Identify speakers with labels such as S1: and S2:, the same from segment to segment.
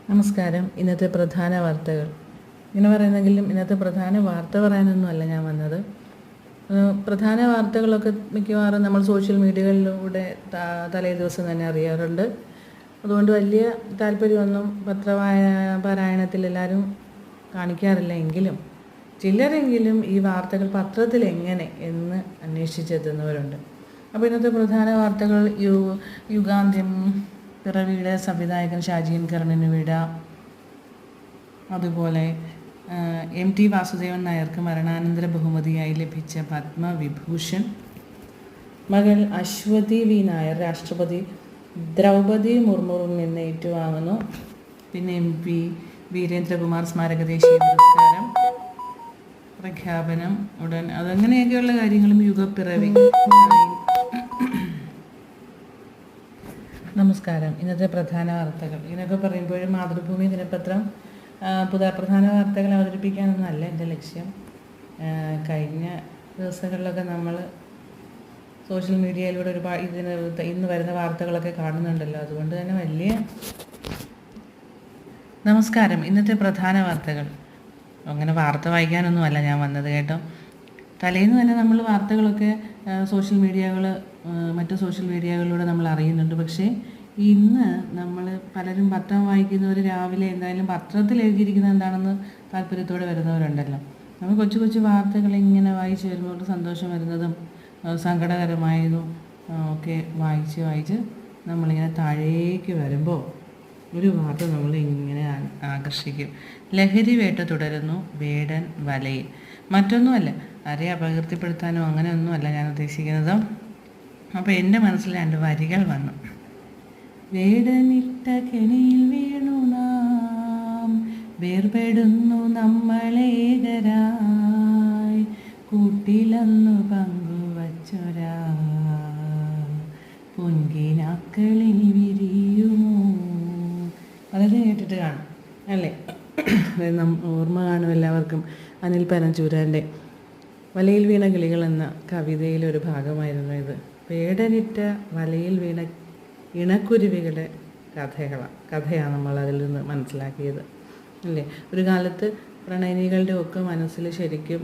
S1: നമസ്കാരം. ഇന്നത്തെ പ്രധാന വാർത്തകൾ ഇങ്ങനെ പറയുന്നെങ്കിലും ഇന്നത്തെ പ്രധാന വാർത്ത പറയാനൊന്നുമല്ല ഞാൻ വന്നത്. പ്രധാന വാർത്തകളൊക്കെ മിക്കവാറും നമ്മൾ സോഷ്യൽ മീഡിയകളിലൂടെ തലേ ദിവസം തന്നെ അറിയാറുണ്ട്. അതുകൊണ്ട് വലിയ താല്പര്യമൊന്നും പാരായണത്തിൽ എല്ലാവരും കാണിക്കാറില്ല. എങ്കിലും ചിലരെങ്കിലും ഈ വാർത്തകൾ പത്രത്തിൽ എങ്ങനെ എന്ന് അന്വേഷിച്ചെത്തുന്നവരുണ്ട്. അപ്പോൾ ഇന്നത്തെ പ്രധാന വാർത്തകൾ യുഗാന്ത്യം, പിറവിയുടെ സംവിധായകൻ ഷാജി കർണിന് വിട, അതുപോലെ MT വാസുദേവൻ നായർക്ക് മരണാനന്തര ബഹുമതിയായി ലഭിച്ച പത്മവിഭൂഷൺ, മകൾ അശ്വതി വി നായർ രാഷ്ട്രപതി ദ്രൗപദി മുർമുവിൽ നിന്ന് ഏറ്റുവാങ്ങുന്നു. പിന്നെ MP വീരേന്ദ്രകുമാർ സ്മാരക ദേശീയ പുരസ്കാരം പ്രഖ്യാപനം ഉടൻ, അതങ്ങനെയൊക്കെയുള്ള കാര്യങ്ങളും യുഗപ്പിറവി. നമസ്കാരം. ഇന്നത്തെ പ്രധാന വാർത്തകൾ ഇങ്ങനെയൊക്കെ പറയുമ്പോഴും മാതൃഭൂമി ദിനപത്രം പ്രധാന വാർത്തകൾ അവതരിപ്പിക്കാനൊന്നുമല്ല എൻ്റെ ലക്ഷ്യം. കഴിഞ്ഞ ദിവസങ്ങളിലൊക്കെ നമ്മൾ സോഷ്യൽ മീഡിയയിലൂടെ ഒരുപാട് ഇന്ന് വരുന്ന വാർത്തകളൊക്കെ കാണുന്നുണ്ടല്ലോ. അതുകൊണ്ട് തന്നെ നമസ്കാരം. ഇന്നത്തെ പ്രധാന വാർത്തകൾ അങ്ങനെ വാർത്ത വായിക്കാനൊന്നുമല്ല ഞാൻ വന്നത് കേട്ടോ. തലേന്ന് തന്നെ നമ്മൾ വാർത്തകളൊക്കെ മറ്റു സോഷ്യൽ മീഡിയകളിലൂടെ നമ്മൾ അറിയുന്നുണ്ട്. പക്ഷേ ഇന്ന് നമ്മൾ പലരും പത്രം വായിക്കുന്നവർ രാവിലെ എന്തായാലും പത്രത്തിൽ എഴുതിയിരിക്കുന്നത് എന്താണെന്ന് താല്പര്യത്തോടെ വരുന്നവരുണ്ടല്ലോ. നമ്മൾ കൊച്ചു കൊച്ചു വാർത്തകൾ ഇങ്ങനെ വായിച്ച് വരുമ്പോൾ സന്തോഷം വരുന്നതും സങ്കടകരമായതും ഒക്കെ വായിച്ച് നമ്മളിങ്ങനെ താഴേക്ക് വരുമ്പോൾ ഒരു വാർത്ത നമ്മളിങ്ങനെ ആകർഷിക്കും. ലഹരി വേട്ട തുടരുന്നു, വേടൻ വലയിൽ. മറ്റൊന്നുമല്ല, ആരെയും അപകീർത്തിപ്പെടുത്താനോ അങ്ങനെയൊന്നുമല്ല ഞാൻ ഉദ്ദേശിക്കുന്നത്. അപ്പോൾ എൻ്റെ മനസ്സിൽ 2 വരികൾ വന്നു. വേടനിട്ട കെണിയിൽ വീണു നാം, വേർപെടുന്നു നമ്മളേകരായി, കൂട്ടിലന്നു പങ്കുവച്ചൊരാ പൊൻകിനാക്കളിനി വിരിയുമോ. അതൊക്കെ കേട്ടിട്ട് കാണും അല്ലേ? ഓർമ്മ കാണും എല്ലാവർക്കും. അനിൽ പനച്ചൂരാൻ്റെ വലയിൽ വീണ കിളികൾ എന്ന കവിതയിലൊരു ഭാഗമായിരുന്നു ഇത്. വേടനിട്ട വലയിൽ വീണ ഇണക്കുരുവികളുടെ കഥയാണ് നമ്മൾ അതിൽ നിന്ന് മനസ്സിലാക്കിയത് അല്ലേ? ഒരു കാലത്ത് പ്രണയിനികളുടെ ഒക്കെ മനസ്സിൽ ശരിക്കും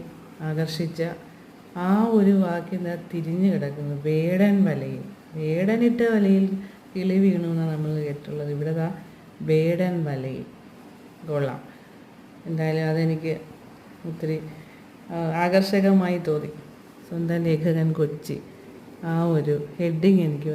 S1: ആകർഷിച്ച ആ ഒരു വാക്യം തിരിഞ്ഞു കിടക്കുന്നു. വേടൻ വലയിൽ, വേടനിട്ട വലയിൽ കിളി വീണു എന്നാണ് നമ്മൾ കേട്ടുള്ളത്. ഇവിടെ വേടൻ വലയിൽ. കൊള്ളാം. എന്തായാലും അതെനിക്ക് ഒത്തിരി ആകർഷകമായി തോന്നി. സ്വന്തം ലേഖകൻ കൊച്ചി, ആ ഒരു ഹെഡിങ് എനിക്ക്